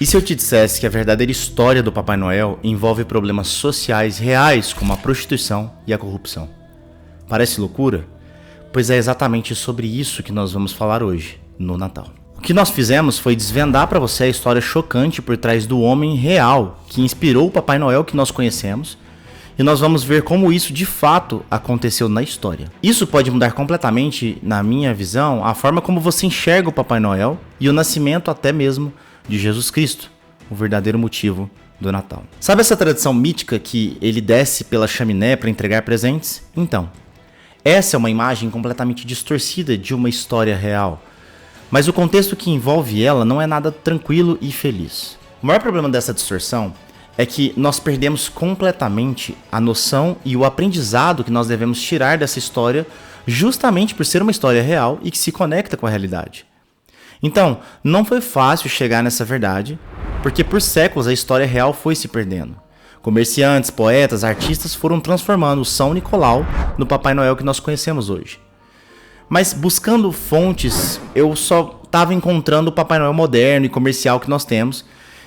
E se eu te dissesse que a verdadeira história do Papai Noel envolve problemas sociais reais como a prostituição e a corrupção? Parece loucura? Pois é exatamente sobre isso que nós vamos falar hoje, no Natal. O que nós fizemos foi desvendar para você a história chocante por trás do homem real que inspirou o Papai Noel que nós conhecemos, e nós vamos ver como isso de fato aconteceu na história. Isso pode mudar completamente, na minha visão, a forma como você enxerga o Papai Noel e o nascimento até mesmo de Jesus Cristo, o verdadeiro motivo do Natal. Sabe essa tradição mítica que ele desce pela chaminé para entregar presentes? Então, essa é uma imagem completamente distorcida de uma história real, mas o contexto que envolve ela não é nada tranquilo e feliz. O maior problema dessa distorção é que nós perdemos completamente a noção e o aprendizado que nós devemos tirar dessa história justamente por ser uma história real e que se conecta com a realidade. Então, não foi fácil chegar nessa verdade, porque por séculos a história real foi se perdendo. Comerciantes, poetas, artistas foram transformando o São Nicolau no Papai Noel que nós conhecemos hoje. Mas buscando fontes, eu só estava encontrando o Papai Noel moderno e comercial que nós temos,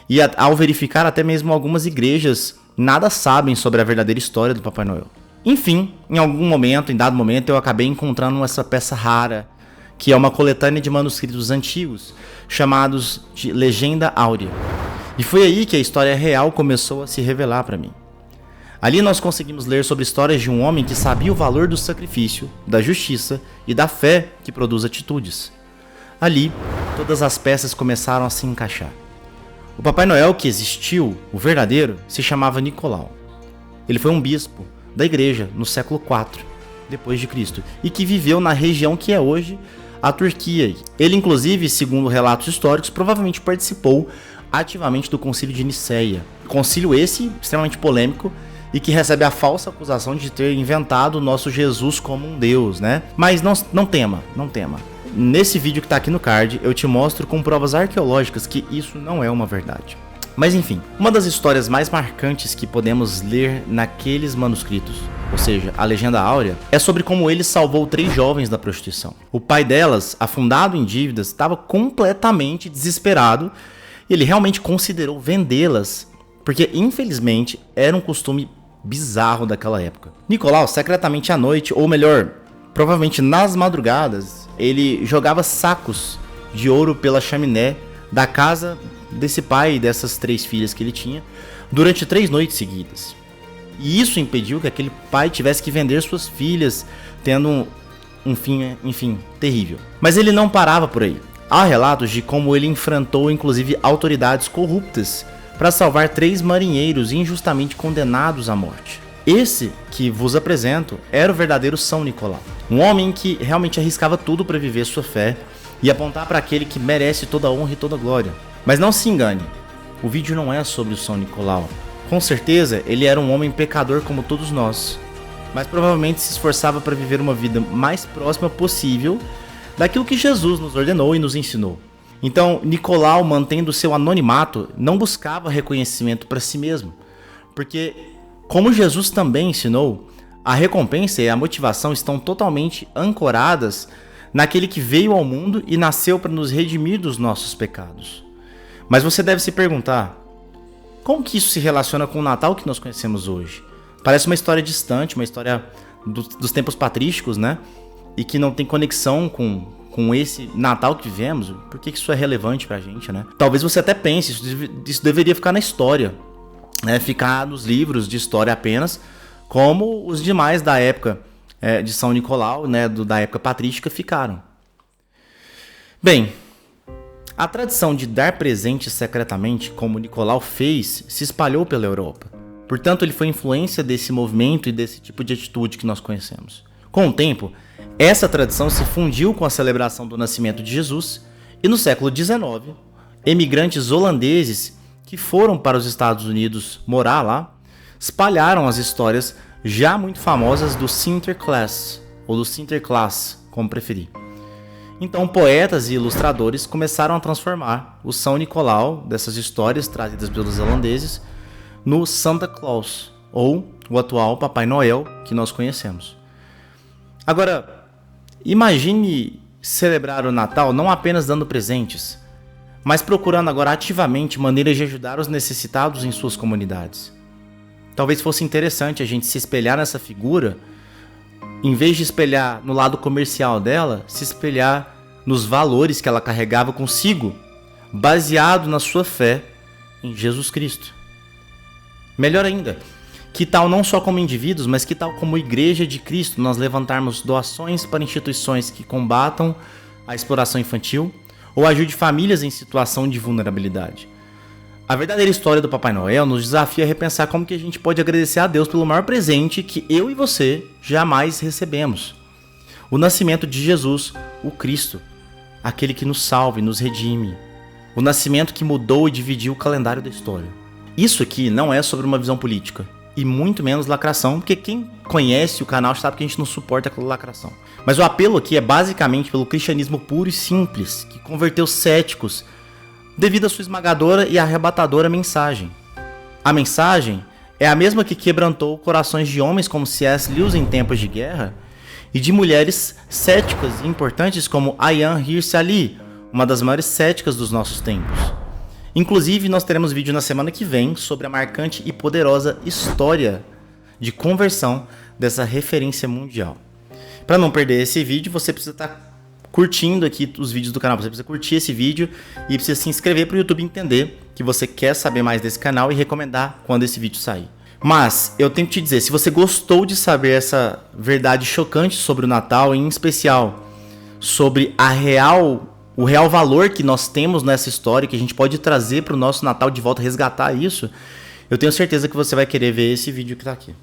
e ao verificar até mesmo algumas igrejas nada sabem sobre a verdadeira história do Papai Noel. Enfim, em dado momento, eu acabei encontrando essa peça rara, que é uma coletânea de manuscritos antigos, chamados de Legenda Áurea. E foi aí que a história real começou a se revelar para mim. Ali nós conseguimos ler sobre histórias de um homem que sabia o valor do sacrifício, da justiça e da fé que produz atitudes. Ali, todas as peças começaram a se encaixar. O Papai Noel que existiu, o verdadeiro, se chamava Nicolau. Ele foi um bispo da igreja no século IV depois de Cristo e que viveu na região que é hoje a Turquia. Ele, inclusive, segundo relatos históricos, provavelmente participou ativamente do Concílio de Nicéia. Concílio esse extremamente polêmico e que recebe a falsa acusação de ter inventado o nosso Jesus como um Deus, né? Mas não tema. Nesse vídeo que tá aqui no card, eu te mostro com provas arqueológicas que isso não é uma verdade. Mas enfim, uma das histórias mais marcantes que podemos ler naqueles manuscritos, ou seja, a Legenda Áurea, é sobre como ele salvou 3 jovens da prostituição. O pai delas, afundado em dívidas, estava completamente desesperado e ele realmente considerou vendê-las, porque infelizmente era um costume bizarro daquela época. Nicolau, secretamente à noite, ou melhor, provavelmente nas madrugadas, ele jogava sacos de ouro pela chaminé da casa desse pai e dessas 3 filhas que ele tinha durante 3 noites seguidas. E isso impediu que aquele pai tivesse que vender suas filhas, tendo um fim, enfim, terrível. Mas ele não parava por aí. Há relatos de como ele enfrentou inclusive autoridades corruptas para salvar 3 marinheiros injustamente condenados à morte. Esse que vos apresento era o verdadeiro São Nicolau, um homem que realmente arriscava tudo para viver sua fé e apontar para aquele que merece toda a honra e toda a glória. Mas não se engane, o vídeo não é sobre o São Nicolau. Com certeza ele era um homem pecador como todos nós, mas provavelmente se esforçava para viver uma vida mais próxima possível daquilo que Jesus nos ordenou e nos ensinou. Então, Nicolau, mantendo seu anonimato, não buscava reconhecimento para si mesmo, porque, como Jesus também ensinou, a recompensa e a motivação estão totalmente ancoradas naquele que veio ao mundo e nasceu para nos redimir dos nossos pecados. Mas você deve se perguntar, como que isso se relaciona com o Natal que nós conhecemos hoje? Parece uma história distante, uma história dos tempos patrísticos, né? E que não tem conexão com esse Natal que vivemos. Por que isso é relevante pra gente, né? Talvez você até pense, isso deveria ficar na história, né? Ficar nos livros de história apenas, como os demais da época de São Nicolau, né? Da época patrística ficaram. Bem, a tradição de dar presentes secretamente, como Nicolau fez, se espalhou pela Europa. Portanto, ele foi influência desse movimento e desse tipo de atitude que nós conhecemos. Com o tempo, essa tradição se fundiu com a celebração do nascimento de Jesus e no século XIX, emigrantes holandeses que foram para os Estados Unidos morar lá, espalharam as histórias já muito famosas do Sinterklaas, ou do Sinterklaas, como preferir. Então, poetas e ilustradores começaram a transformar o São Nicolau, dessas histórias trazidas pelos holandeses, no Santa Claus, ou o atual Papai Noel que nós conhecemos. Agora, imagine celebrar o Natal não apenas dando presentes, mas procurando agora ativamente maneiras de ajudar os necessitados em suas comunidades. Talvez fosse interessante a gente se espelhar nessa figura, em vez de espelhar no lado comercial dela, se espelhar nos valores que ela carregava consigo, baseado na sua fé em Jesus Cristo. Melhor ainda, que tal não só como indivíduos, mas que tal como Igreja de Cristo nós levantarmos doações para instituições que combatam a exploração infantil ou ajude famílias em situação de vulnerabilidade. A verdadeira história do Papai Noel nos desafia a repensar como que a gente pode agradecer a Deus pelo maior presente que eu e você jamais recebemos. O nascimento de Jesus, o Cristo, aquele que nos salva e nos redime. O nascimento que mudou e dividiu o calendário da história. Isso aqui não é sobre uma visão política. E muito menos lacração, porque quem conhece o canal sabe que a gente não suporta aquela lacração. Mas o apelo aqui é basicamente pelo cristianismo puro e simples, que converteu céticos devido à sua esmagadora e arrebatadora mensagem. A mensagem é a mesma que quebrantou corações de homens como C.S. Lewis em tempos de guerra e de mulheres céticas e importantes como Ayaan Hirsi Ali, uma das maiores céticas dos nossos tempos. Inclusive, nós teremos vídeo na semana que vem sobre a marcante e poderosa história de conversão dessa referência mundial. Para não perder esse vídeo, você precisa estar curtindo aqui os vídeos do canal. Você precisa curtir esse vídeo e precisa se inscrever para o YouTube entender que você quer saber mais desse canal e recomendar quando esse vídeo sair. Mas eu tenho que te dizer, se você gostou de saber essa verdade chocante sobre o Natal, em especial sobre o real valor que nós temos nessa história, que a gente pode trazer para o nosso Natal de volta, resgatar isso, eu tenho certeza que você vai querer ver esse vídeo que está aqui.